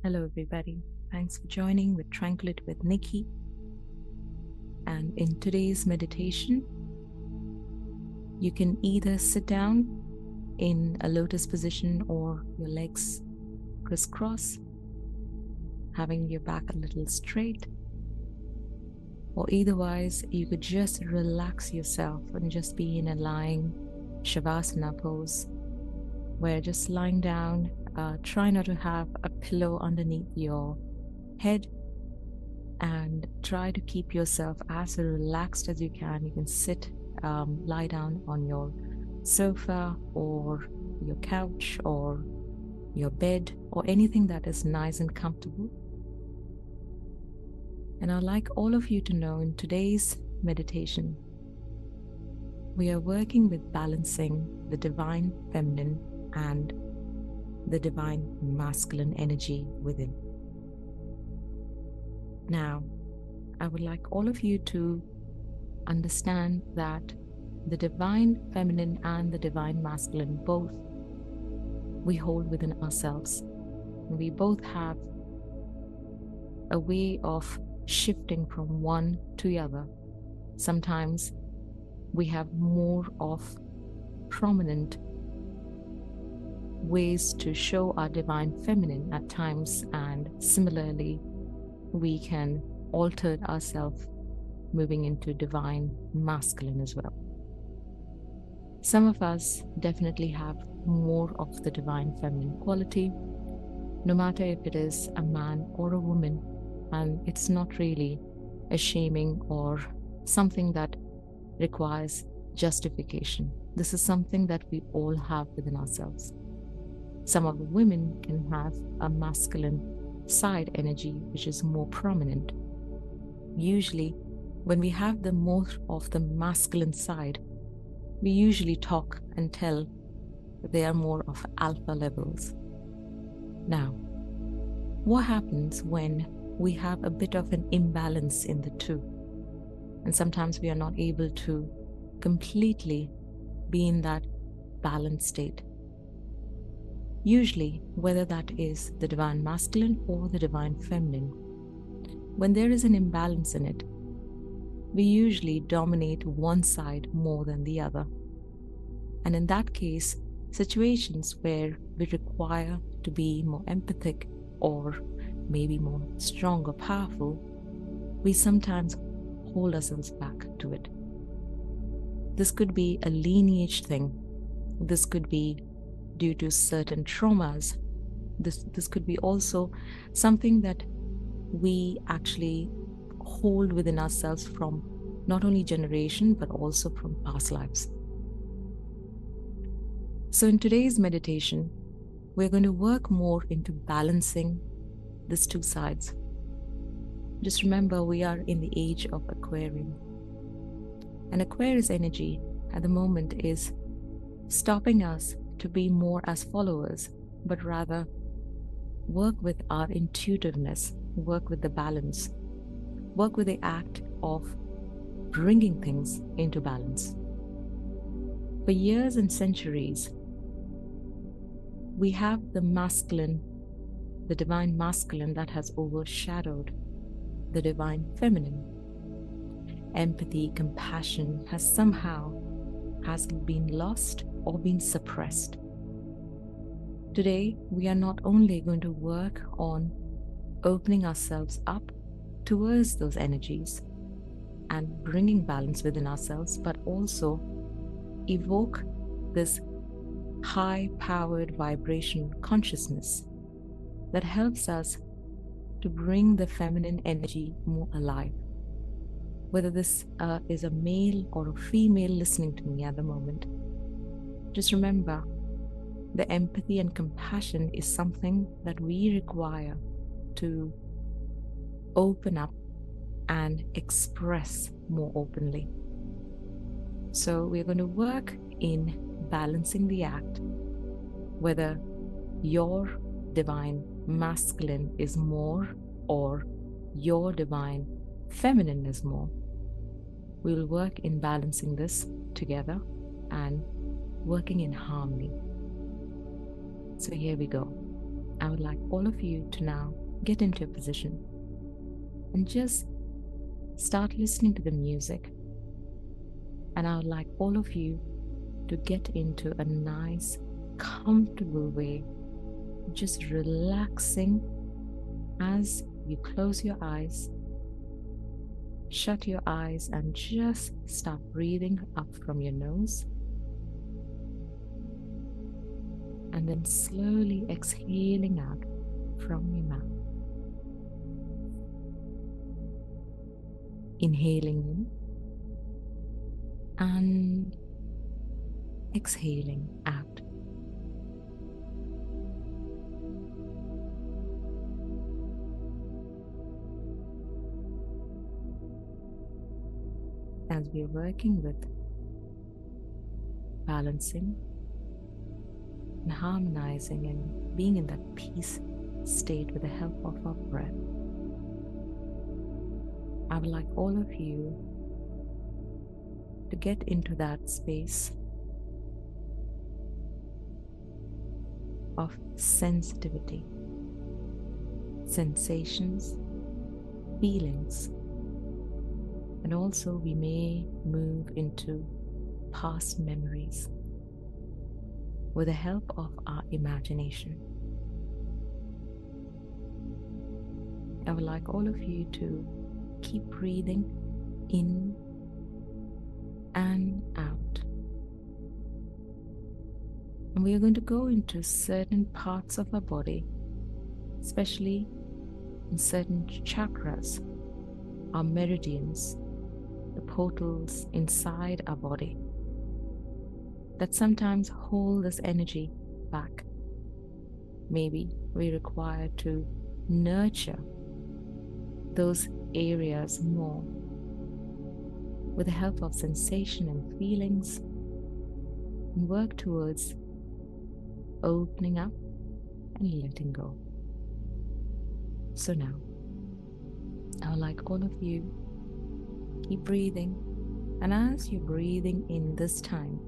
Hello, everybody. Thanks for joining with Tranquillity with Nikki. And in today's meditation, you can either sit down in a lotus position or your legs crisscross, having your back a little straight, or eitherwise, you could just relax yourself and just be in a lying Shavasana pose, where just lying down, try not to have a pillow underneath your head, and try to keep yourself as relaxed as you can. You can sit, lie down on your sofa or your couch or your bed or anything that is nice and comfortable. And I'd like all of you to know, in today's meditation, we are working with balancing the divine feminine and the divine masculine energy within. Now, I would like all of you to understand that the divine feminine and the divine masculine, both we hold within ourselves. We both have a way of shifting from one to the other. Sometimes we have more of prominent ways to show our divine feminine at times, and similarly, we can alter ourselves moving into divine masculine as well. Some of us definitely have more of the divine feminine quality, no matter if it is a man or a woman, and it's not really a shaming or something that requires justification. This is something that we all have within ourselves. Some of the women can have a masculine side energy which is more prominent. Usually, when we have the more of the masculine side, we usually talk and tell that they are more of alpha levels. Now, what happens when we have a bit of an imbalance in the two? And sometimes we are not able to completely be in that balanced state. Usually, whether that is the divine masculine or the divine feminine, when there is an imbalance in it, we usually dominate one side more than the other. And in that case, situations where we require to be more empathic or maybe more strong or powerful, we sometimes hold ourselves back to it. This could be a lineage thing. This could be due to certain traumas. This could be also something that we actually hold within ourselves from not only generation but also from past lives. So in today's meditation, we're going to work more into balancing these two sides. Just remember, we are in the age of Aquarium. And Aquarius energy at the moment is stopping us to be more as followers, but rather work with our intuitiveness, work with the balance, work with the act of bringing things into balance. For years and centuries, we have the masculine, the divine masculine that has overshadowed the divine feminine. Empathy, compassion has been lost or been suppressed. Today, we are not only going to work on opening ourselves up towards those energies and bringing balance within ourselves, but also evoke this high-powered vibration consciousness that helps us to bring the feminine energy more alive. Whether this is a male or a female listening to me at the moment, just remember, the empathy and compassion is something that we require to open up and express more openly. So we're going to work in balancing the act, whether your divine masculine is more or your divine feminine is more. We will work in balancing this together and working in harmony. So here we go. I would like all of you to now get into a position and just start listening to the music. And I would like all of you to get into a nice, comfortable way, just relaxing as you close your eyes, shut your eyes, and just start breathing up from your nose. And then slowly exhaling out from your mouth. Inhaling in and exhaling out. As we are working with balancing and harmonizing and being in that peace state with the help of our breath, I would like all of you to get into that space of sensitivity, sensations, feelings, and also we may move into past memories with the help of our imagination. I would like all of you to keep breathing in and out. And we are going to go into certain parts of our body, especially in certain chakras, our meridians, the portals inside our body that sometimes hold this energy back. Maybe we require to nurture those areas more with the help of sensation and feelings, and work towards opening up and letting go. So now, I would like all of you keep breathing, and as you're breathing in this time,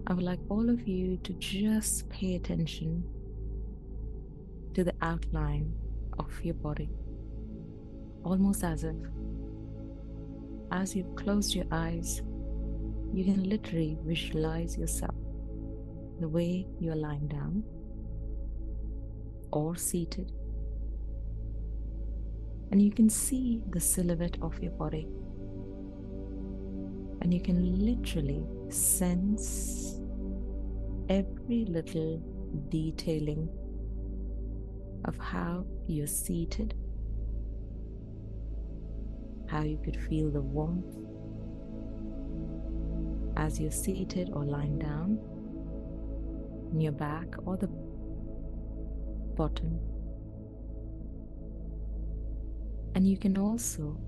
I would like all of you to just pay attention to the outline of your body, almost as if, as you've closed your eyes, you can literally visualize yourself the way you're lying down or seated, and you can see the silhouette of your body, and you can literally sense every little detailing of how you're seated, how you could feel the warmth as you're seated or lying down in your back or the bottom. And you can also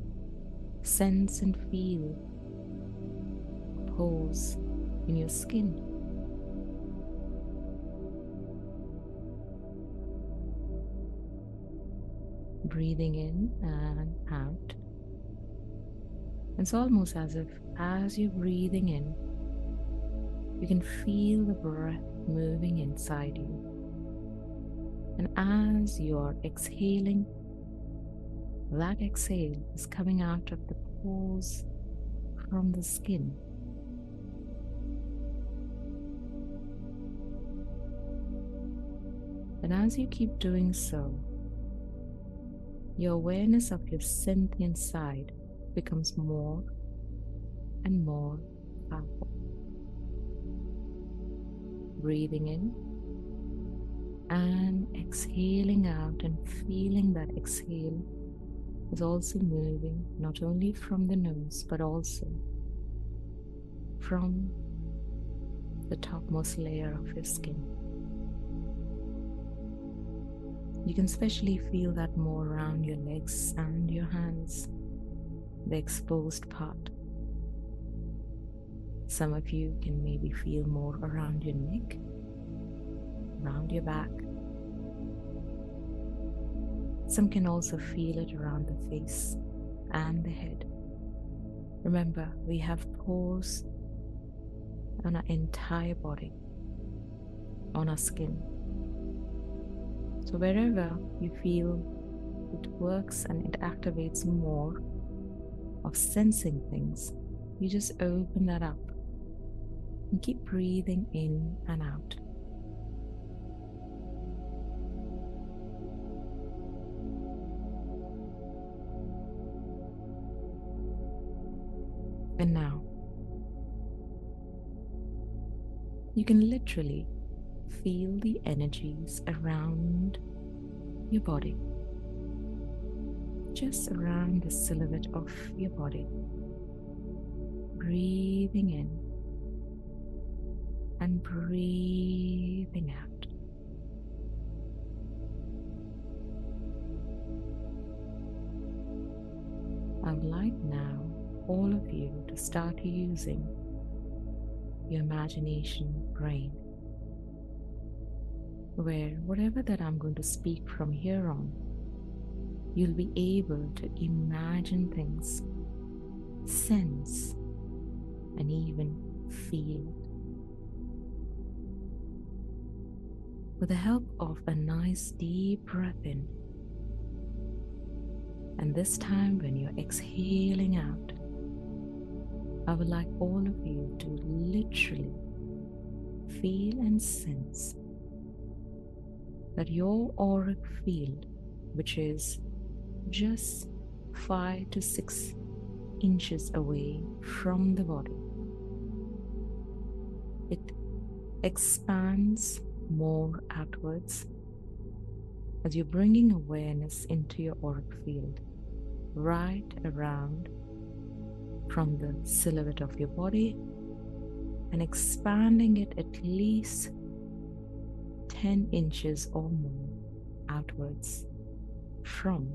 sense and feel pores in your skin. Breathing in and out. It's almost as if as you're breathing in, you can feel the breath moving inside you. And as you're exhaling, that exhale is coming out of the pores from the skin. And as you keep doing so, your awareness of your sentient side becomes more and more powerful. Breathing in and exhaling out, and feeling that exhale is also moving not only from the nose but also from the topmost layer of your skin. You can especially feel that more around your legs and your hands, the exposed part. Some of you can maybe feel more around your neck, around your back. Some can also feel it around the face and the head. Remember, we have pores on our entire body, on our skin. So wherever you feel it works and it activates more of sensing things, you just open that up and keep breathing in and out. And now, you can literally feel the energies around your body, just around the silhouette of your body. Breathing in and breathing out. I would like now all of you to start using your imagination brain, where whatever that I'm going to speak from here on, you'll be able to imagine things, sense, and even feel. With the help of a nice deep breath in, and this time when you're exhaling out, I would like all of you to literally feel and sense that your auric field, which is just 5 to 6 inches away from the body, it expands more outwards as you're bringing awareness into your auric field, right around from the silhouette of your body and expanding it at least 10 inches or more outwards from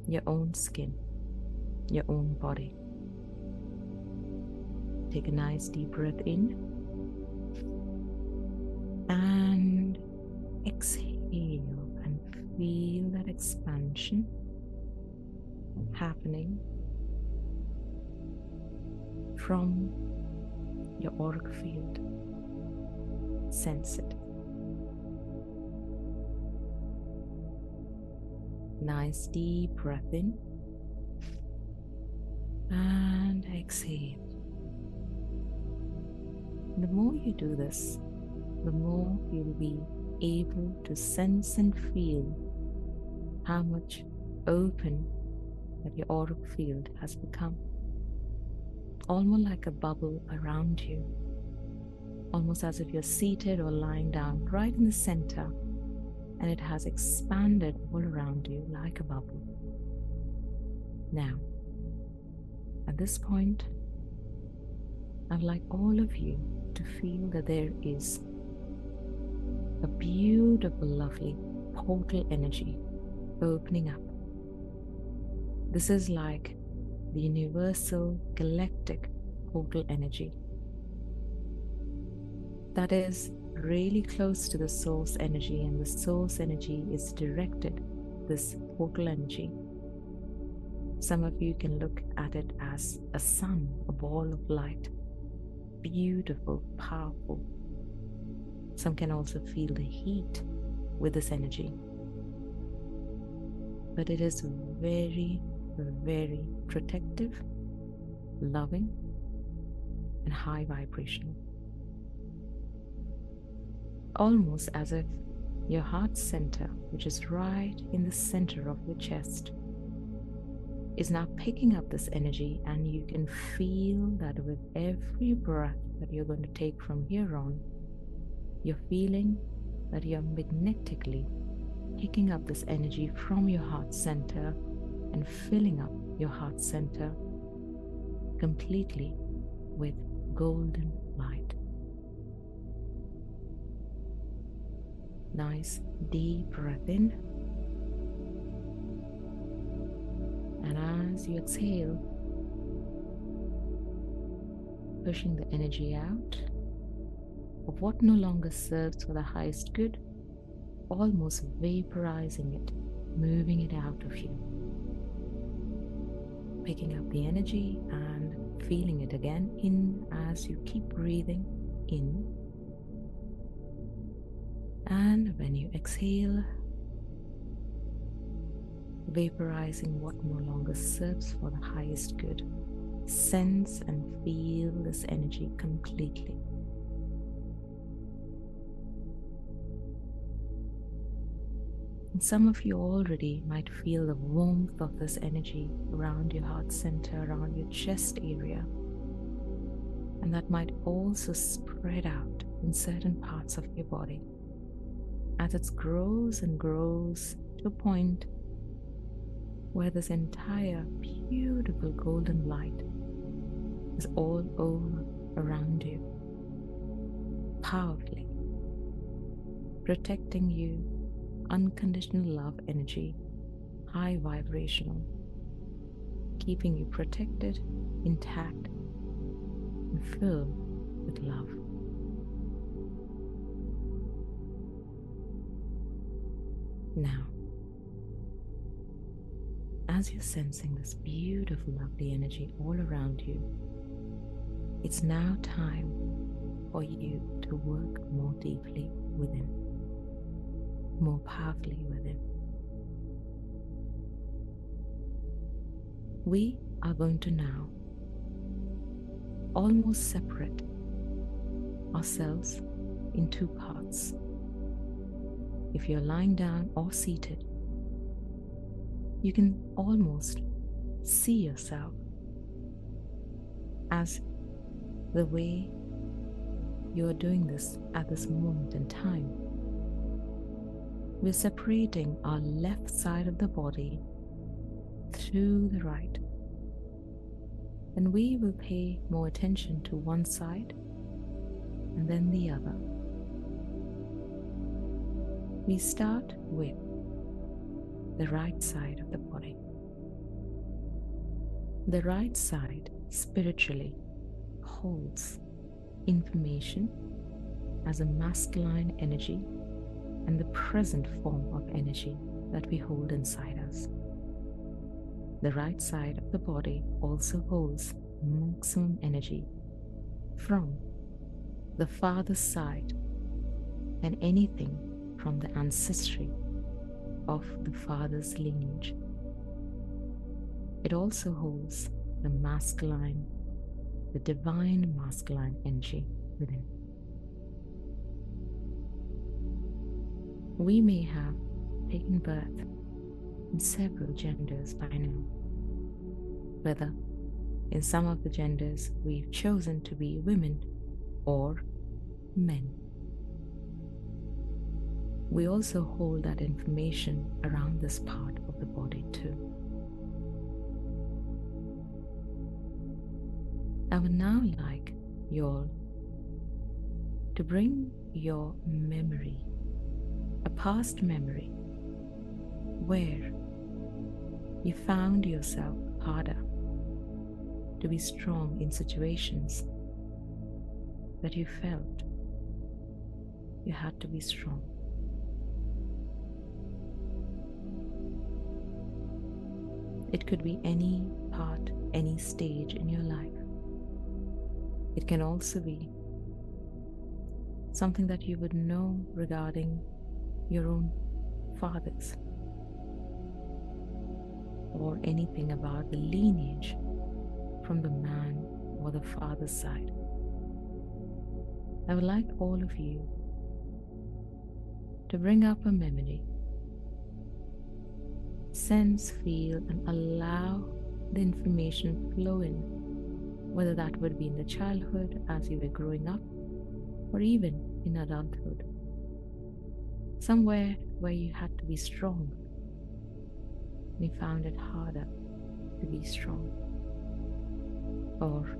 your own skin, your own body. Take a nice deep breath in and exhale and feel that expansion happening from your auric field. Sense it. Nice deep breath in and exhale. The more you do this, the more you'll be able to sense and feel how much open that your auric field has become. Almost like a bubble around you, almost as if you're seated or lying down right in the center, and it has expanded all around you like a bubble. Now, at this point, I'd like all of you to feel that there is a beautiful, lovely portal energy opening up. This is like the universal galactic portal energy that is really close to the source energy, and the source energy is directed this portal energy. Some of you can look at it as a sun, a ball of light, beautiful, powerful. Some can also feel the heat with this energy, but it is very, very protective, loving, and high vibrational. Almost as if your heart center, which is right in the center of your chest, is now picking up this energy, and you can feel that with every breath that you're going to take from here on, you're feeling that you're magnetically picking up this energy from your heart center and filling up your heart center completely with golden light. Nice deep breath in, and as you exhale, pushing the energy out of what no longer serves for the highest good, almost vaporizing it, moving it out of you, picking up the energy and feeling it again in as you keep breathing in. And when you exhale, vaporizing what no longer serves for the highest good. Sense and feel this energy completely. And some of you already might feel the warmth of this energy around your heart center, around your chest area. And that might also spread out in certain parts of your body as it grows and grows to a point where this entire beautiful golden light is all over around you, powerfully protecting you, unconditional love energy, high vibrational, keeping you protected, intact, and filled with love. Now, as you're sensing this beautiful, lovely energy all around you, it's now time for you to work more deeply within, more powerfully within. We are going to now almost separate ourselves in two parts. If you're lying down or seated, you can almost see yourself as the way you're doing this at this moment in time. We're separating our left side of the body to the right, and we will pay more attention to one side and then the other. We start with the right side of the body. The right side spiritually holds information as a masculine energy and the present form of energy that we hold inside us. The right side of the body also holds maximum energy from the father's side and anything from the ancestry of the father's lineage. It also holds the masculine, the divine masculine energy within. We may have taken birth in several genders by now, whether in some of the genders we've chosen to be women or men. We also hold that information around this part of the body too. I would now like you all to bring your memory, a past memory, where you found yourself harder to be strong in situations that you felt you had to be strong. It could be any part, any stage in your life. It can also be something that you would know regarding your own fathers, or anything about the lineage from the man or the father's side. I would like all of you to bring up a memory, sense, feel, and allow the information flow in, whether that would be in the childhood as you were growing up, or even in adulthood. Somewhere where you had to be strong and you found it harder to be strong, or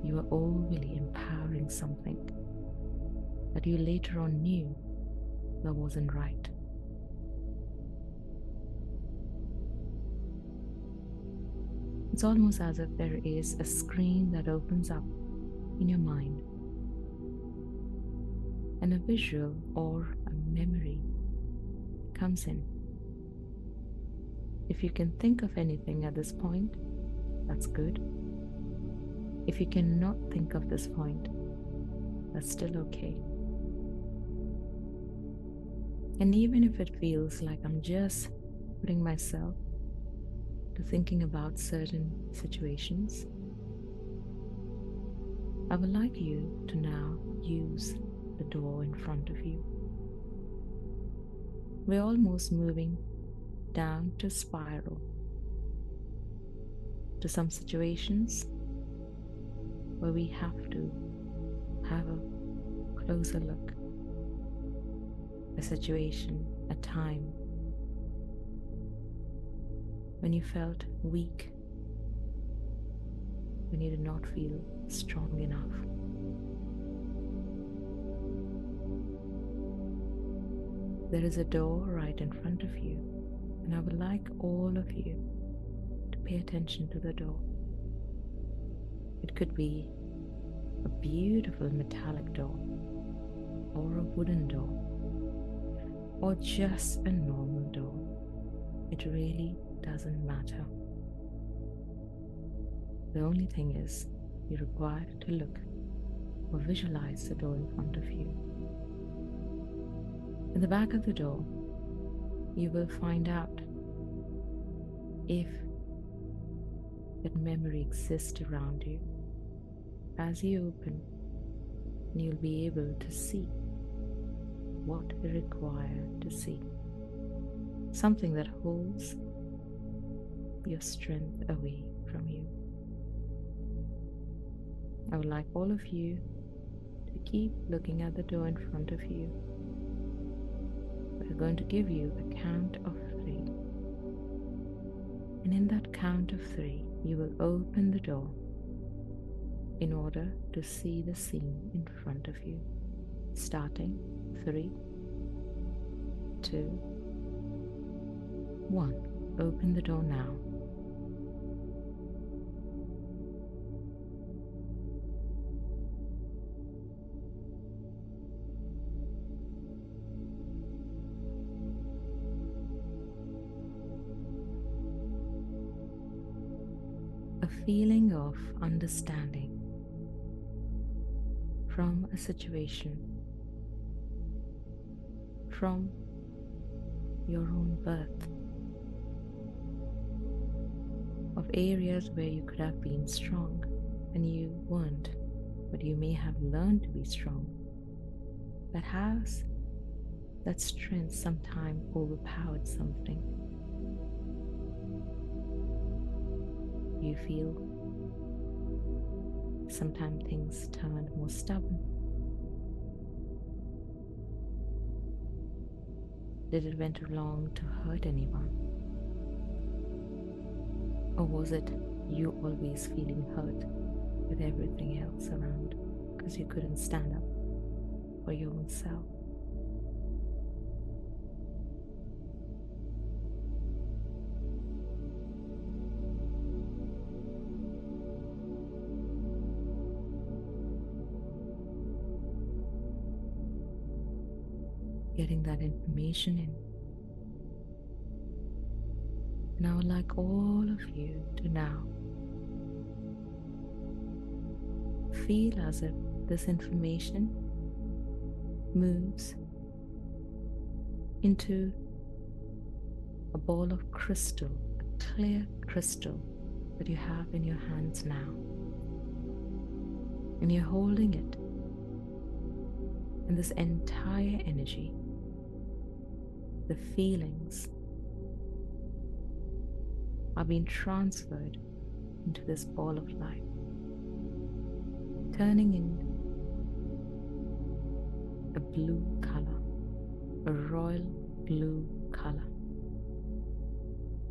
you were overly empowering something that you later on knew that wasn't right. It's almost as if there is a screen that opens up in your mind, and a visual or a memory comes in. If you can think of anything at this point, that's good. If you cannot think of this point, that's still okay. And even if it feels like I'm just putting myself to thinking about certain situations, I would like you to now use the door in front of you. We're almost moving down to spiral, to some situations where we have to have a closer look. A situation, a time when you felt weak, when you did not feel strong enough. There is a door right in front of you, and I would like all of you to pay attention to the door. It could be a beautiful metallic door, or a wooden door, or just a normal door. It really doesn't matter. The only thing is, you're required to look or visualize the door in front of you. In the back of the door, you will find out if that memory exists around you. As you open, you'll be able to see what you require to see. Something that holds your strength away from you. I would like all of you to keep looking at the door in front of you. We're going to give you a count of 3. And in that count of 3, you will open the door in order to see the scene in front of you. Starting 3, 2, 1. Open the door now. A feeling of understanding from a situation, from your own birth, of areas where you could have been strong and you weren't, but you may have learned to be strong. That has that strength sometime overpowered something. You feel sometimes things turned more stubborn. Did it went along to hurt anyone? Or was it you always feeling hurt with everything else around because you couldn't stand up for your own self? Getting that information in. And I would like all of you to now feel as if this information moves into a ball of crystal, a clear crystal that you have in your hands now. And you're holding it. And this entire energy, the feelings, are being transferred into this ball of light, turning in a blue color, a royal blue color.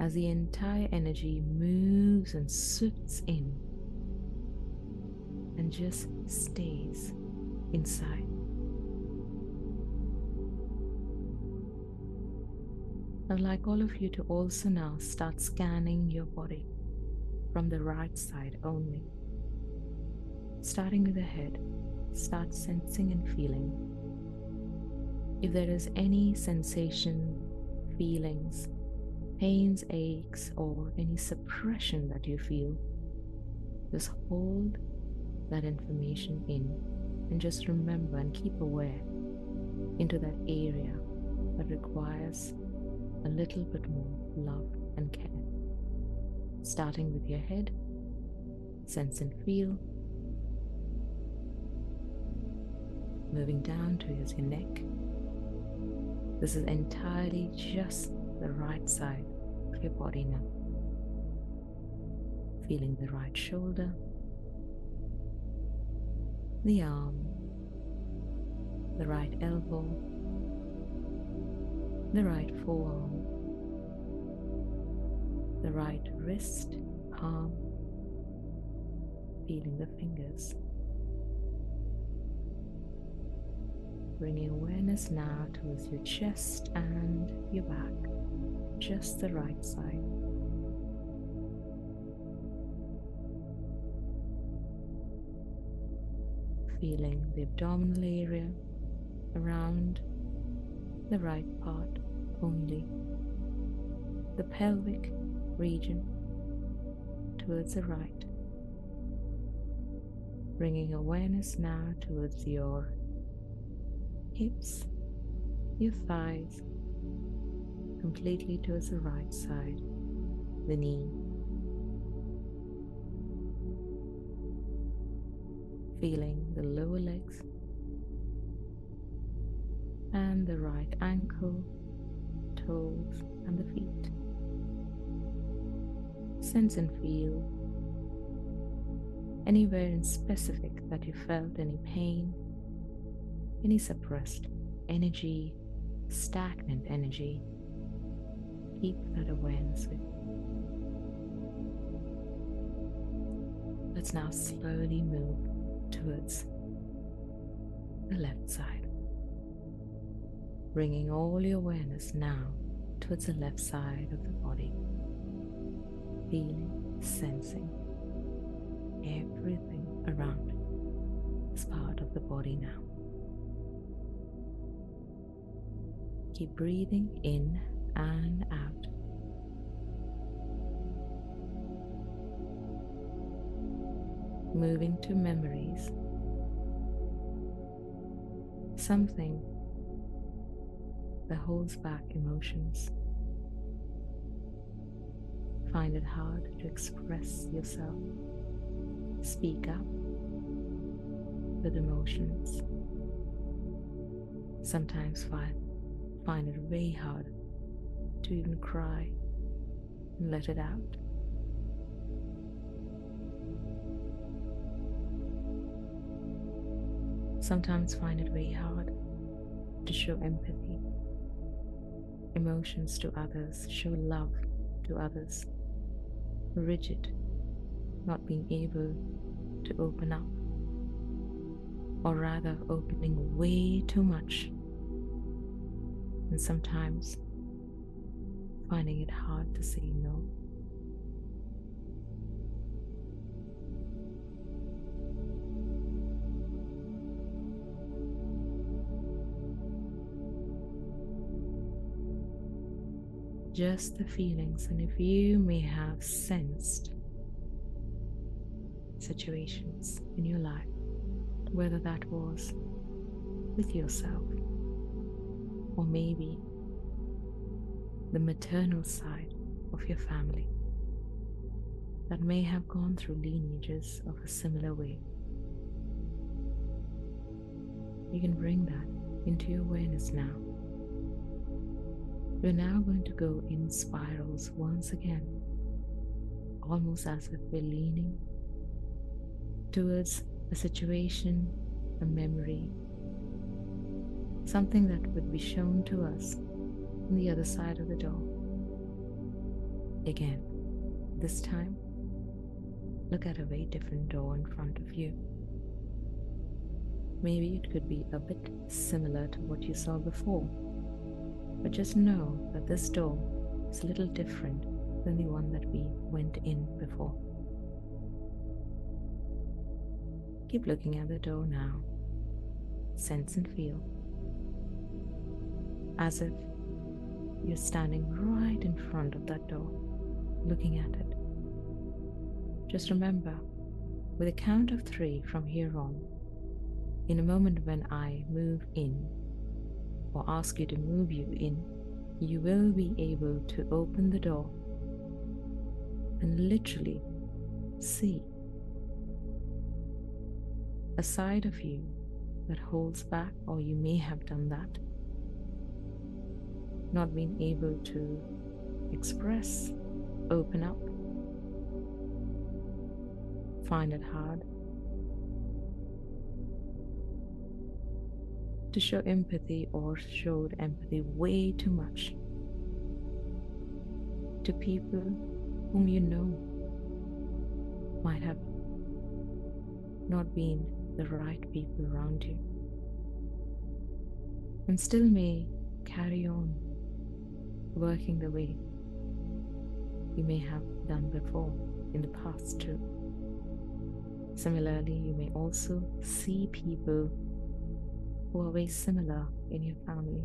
As the entire energy moves and swifts in and just stays inside. I'd like all of you to also now start scanning your body from the right side only. Starting with the head, start sensing and feeling. If there is any sensation, feelings, pains, aches, or any suppression that you feel, just hold that information in and just remember and keep aware into that area that requires a little bit more love, and care. Starting with your head, sense and feel, moving down towards your neck. This is entirely just the right side of your body now. Feeling the right shoulder, the arm, the right elbow, the right forearm, the right wrist, palm, feeling the fingers. Bringing awareness now towards your chest and your back, just the right side. Feeling the abdominal area around the right part only, the pelvic region towards the right. Bringing awareness now towards your hips, your thighs, completely towards the right side, the knee. Feeling the lower legs and the right ankle, toes, and the feet. Sense and feel anywhere in specific that you felt any pain, any suppressed energy, stagnant energy. Keep that awareness with you. Let's now slowly move towards the left side. Bringing all your awareness now towards the left side of the body. Feeling, sensing everything around this part of the body now. Keep breathing in and out. Moving to memories. Something that holds back emotions. Find it hard to express yourself, speak up with emotions. Sometimes find it very hard to even cry and let it out. Sometimes find it very hard to show empathy, emotions to others, show love to others. Rigid, not being able to open up, or rather opening way too much, and sometimes finding it hard to say no. Just the feelings, and if you may have sensed situations in your life, whether that was with yourself or maybe the maternal side of your family that may have gone through lineages of a similar way, you can bring that into your awareness now. We're now going to go in spirals once again, almost as if we're leaning towards a situation, a memory, something that would be shown to us on the other side of the door. Again, this time, look at a very different door in front of you. Maybe it could be a bit similar to what you saw before, but just know that this door is a little different than the one that we went in before. Keep looking at the door now. Sense and feel as if you're standing right in front of that door, looking at it. Just remember, with a count of 3 from here on, in a moment when I move in, or ask you to move you in, you will be able to open the door and literally see a side of you that holds back, or you may have done that, not being able to express, open up, find it hard to show empathy, or showed empathy way too much to people whom you know might have not been the right people around you, and still may carry on working the way you may have done before in the past too. Similarly, you may also see people who are very similar in your family,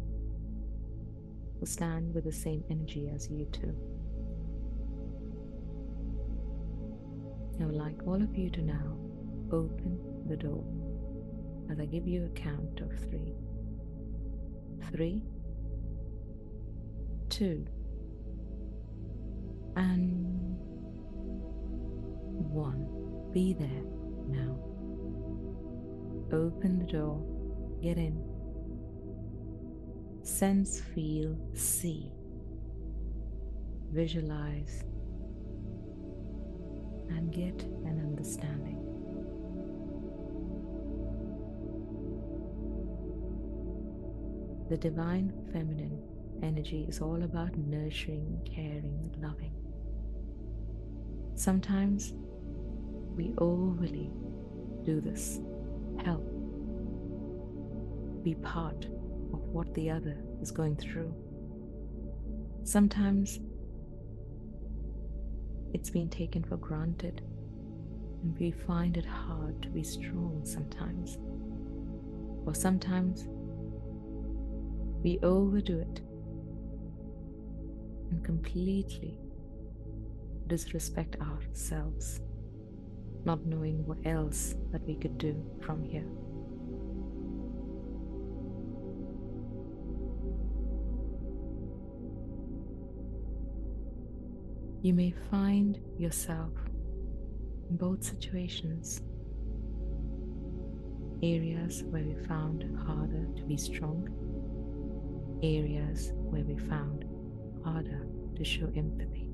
who stand with the same energy as you too. I would like all of you to now open the door as I give you a count of 3. 3, 2, and 1. Be there now. Open the door, get in, sense, feel, see, visualize, and get an understanding. The divine feminine energy is all about nurturing, caring, loving. Sometimes we overly do this, help, be part of what the other is going through. Sometimes it's been taken for granted, and we find it hard to be strong sometimes. Or sometimes we overdo it and completely disrespect ourselves, not knowing what else that we could do from here. You may find yourself in both situations, areas where we found it harder to be strong, areas where we found harder to show empathy.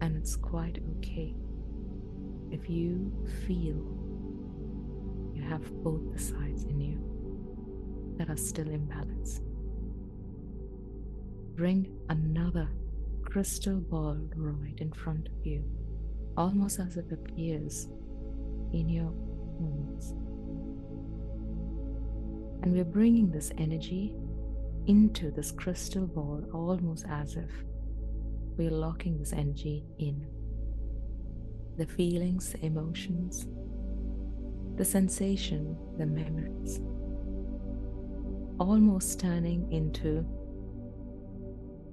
And it's quite okay if you feel you have both the sides in you that are still in balance. Bring another crystal ball right in front of you, almost as it appears in your hands. And we're bringing this energy into this crystal ball, almost as if we're locking this energy in. The feelings, the emotions, the sensation, the memories, almost turning into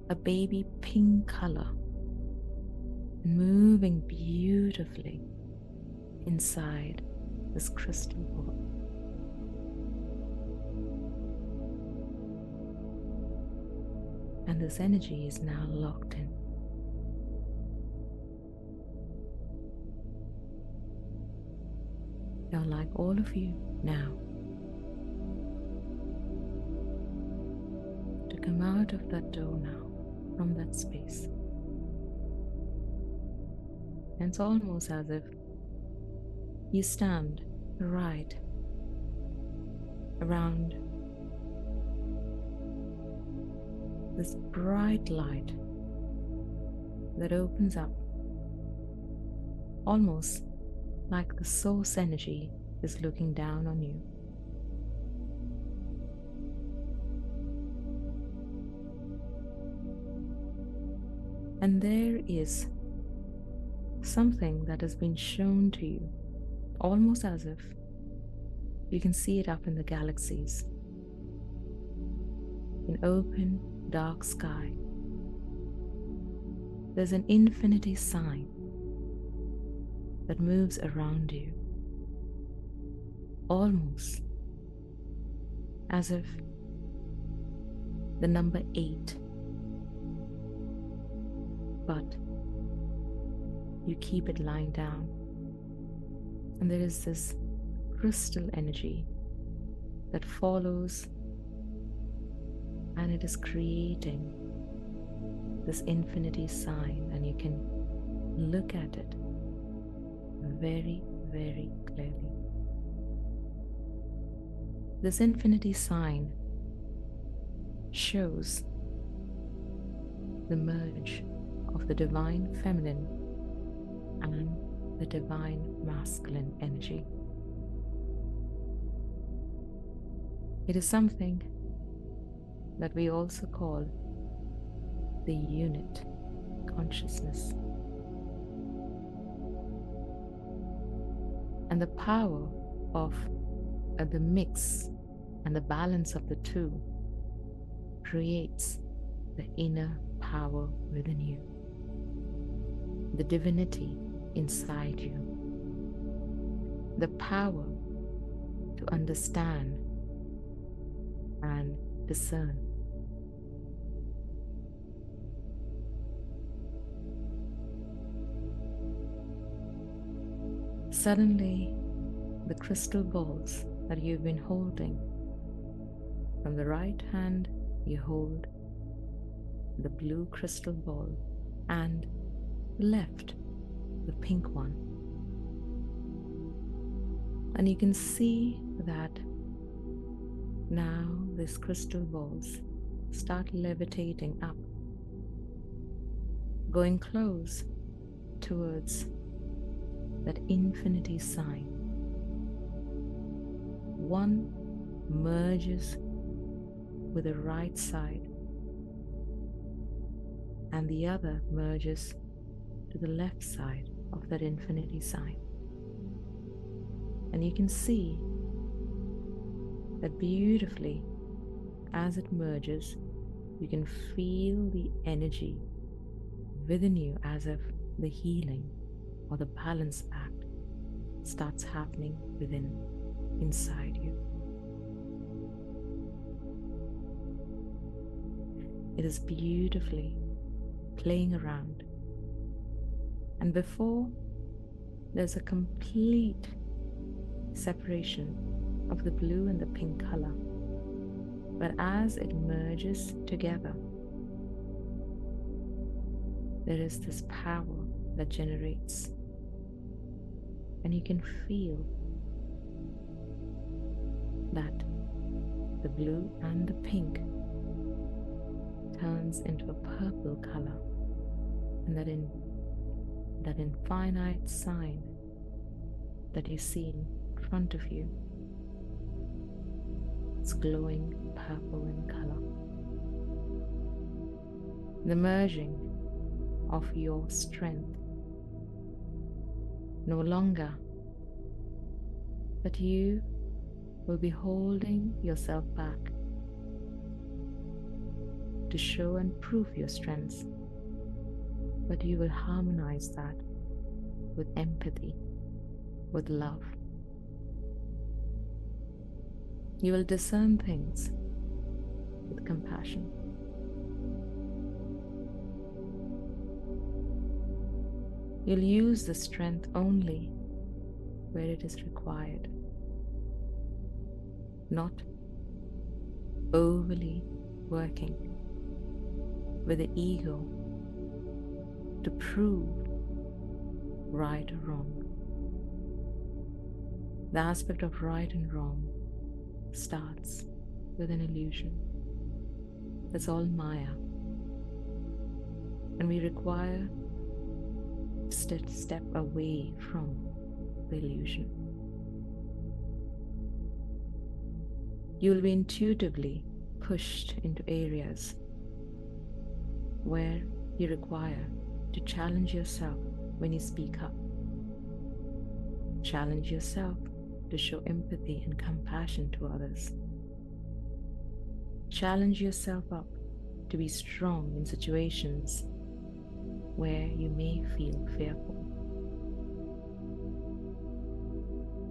a baby pink color, moving beautifully inside this crystal ball. And this energy is now locked in. I would like all of you now to come out of that door now, from that space. And it's almost as if you stand right around this bright light that opens up, almost like the source energy is looking down on you. And there is something that has been shown to you, almost as if you can see it up in the galaxies, in open, dark sky. There's an infinity sign that moves around you, almost as if the number 8, but you keep it lying down, and there is this crystal energy that follows, and it is creating this infinity sign, and you can look at it very, very clearly. This infinity sign shows the merge of the divine feminine and the divine masculine energy. It is something that we also call the unit consciousness. And the power of the mix and the balance of the two creates the inner power within you, the divinity inside you, the power to understand and discern. Suddenly, the crystal balls that you've been holding, from the right hand you hold the blue crystal ball, and the left the pink one. And you can see that now these crystal balls start levitating up, going close towards that infinity sign. One merges with the right side, and the other merges to the left side of that infinity sign. And you can see that beautifully, as it merges, you can feel the energy within you, as if the healing or the balance act starts happening inside you. It is beautifully playing around, and before there's a complete separation of the blue and the pink color, but as it merges together, there is this power that generates, and you can feel that the blue and the pink turns into a purple color, and that infinite sign that you see in front of you, it's glowing purple in color. The merging of your strength, no longer that you will be holding yourself back to show and prove your strengths, but you will harmonize that with empathy, with love. You will discern things with compassion. You'll use the strength only where it is required, not overly working with the ego to prove right or wrong. The aspect of right and wrong starts with an illusion. That's all Maya. And we require to step away from the illusion. You will be intuitively pushed into areas where you require to challenge yourself when you speak up. Challenge yourself to show empathy and compassion to others. Challenge yourself up to be strong in situations where you may feel fearful.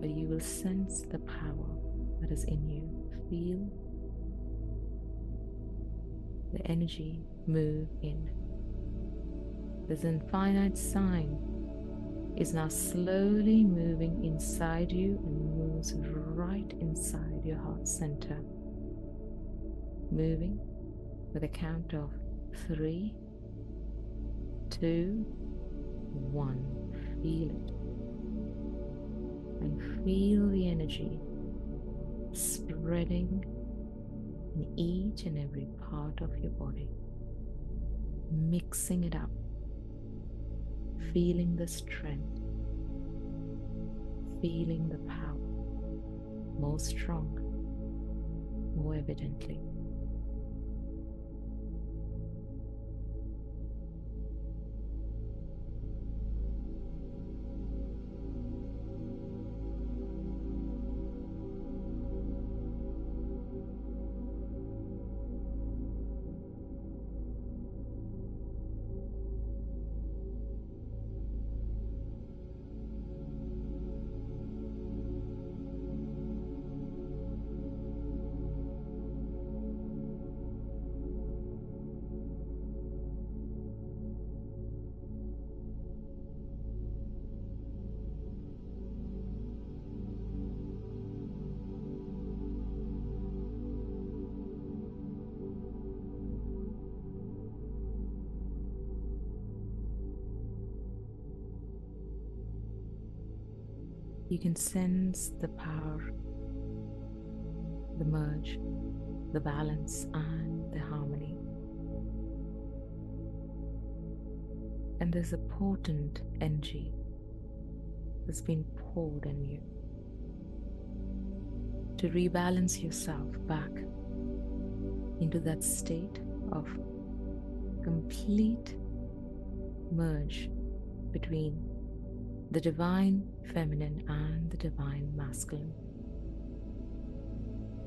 But you will sense the power that is in you. Feel the energy move in. This infinite sign is now slowly moving inside you and moves right inside your heart center. Moving with a count of 3, 2, 1. Feel it. And feel the energy spreading in each and every part of your body. Mixing it up. Feeling the strength. Feeling the power. More strong. More evidently. You can sense the power, the merge, the balance, and the harmony. And there's a potent energy that's been poured in you to rebalance yourself back into that state of complete merge between the divine feminine and the divine masculine.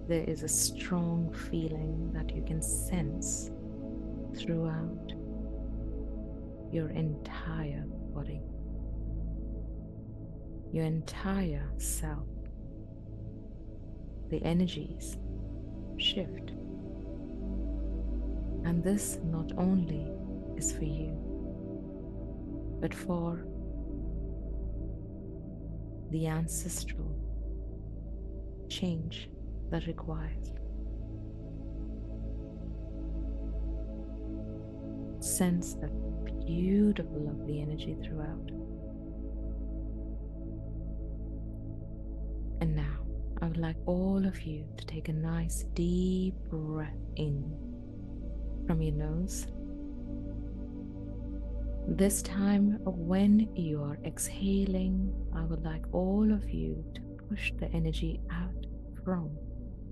There is a strong feeling that you can sense throughout your entire body, your entire self. The energies shift. And this not only is for you, but for the ancestral change that requires. Sense that beautiful, lovely energy throughout. And now, I would like all of you to take a nice deep breath in from your nose. This time, when you are exhaling, I would like all of you to push the energy out from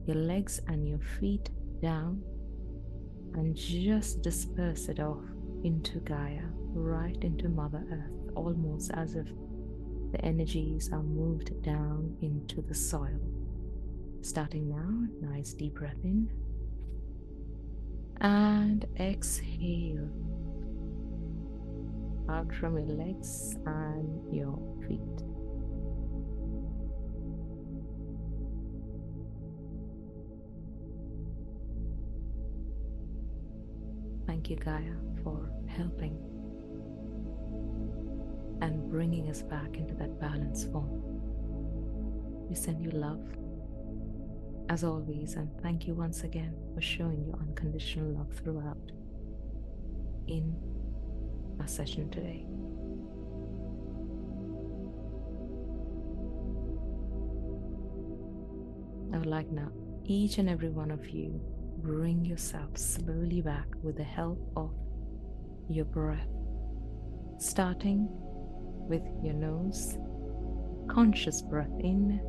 your legs and your feet down and just disperse it off into Gaia, right into Mother Earth, almost as if the energies are moved down into the soil. Starting now, nice deep breath in and exhale out from your legs and your feet. Thank you, Gaia, for helping and bringing us back into that balanced form. We send you love, as always, and thank you once again for showing your unconditional love throughout in our session today. I would like now each and every one of you bring yourself slowly back with the help of your breath, starting with your nose, conscious breath in,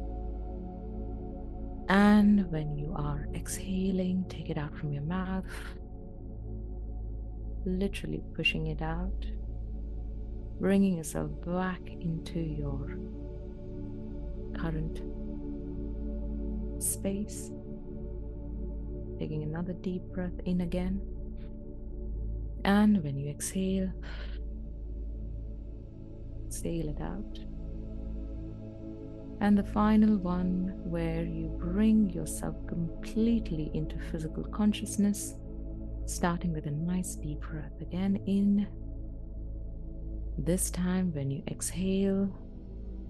and when you are exhaling, take it out from your mouth, literally pushing it out, bringing yourself back into your current space. Taking another deep breath in again, and when you exhale, exhale it out. And the final one, where you bring yourself completely into physical consciousness, Starting with a nice deep breath again in. This time, when you exhale,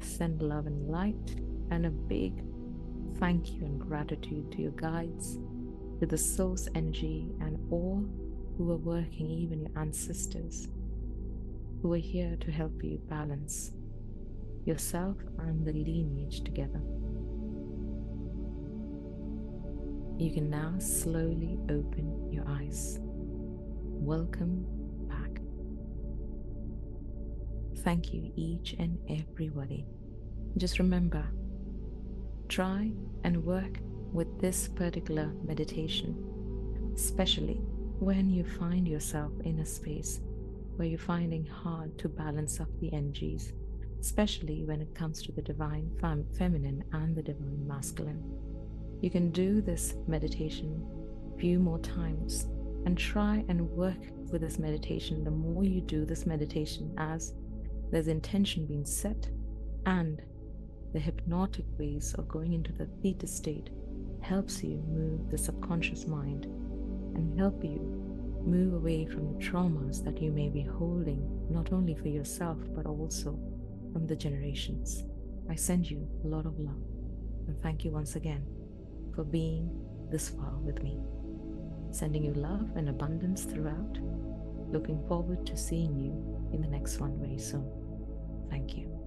send love and light and a big thank you and gratitude to your guides, to the source energy, and all who are working, even your ancestors, who are here to help you balance yourself and the lineage together. You can now slowly open your eyes. Welcome back. Thank you, each and everybody. Just remember, try and work with this particular meditation, especially when you find yourself in a space where you're finding hard to balance up the energies, especially when it comes to the divine feminine and the divine masculine. You can do this meditation a few more times and try and work with this meditation. The more you do this meditation, as there's intention being set, and the hypnotic ways of going into the theta state helps you move the subconscious mind and help you move away from the traumas that you may be holding, not only for yourself, but also from the generations. I send you a lot of love and thank you once again for being this far with me. Sending you love and abundance throughout. Looking forward to seeing you in the next one very soon. Thank you.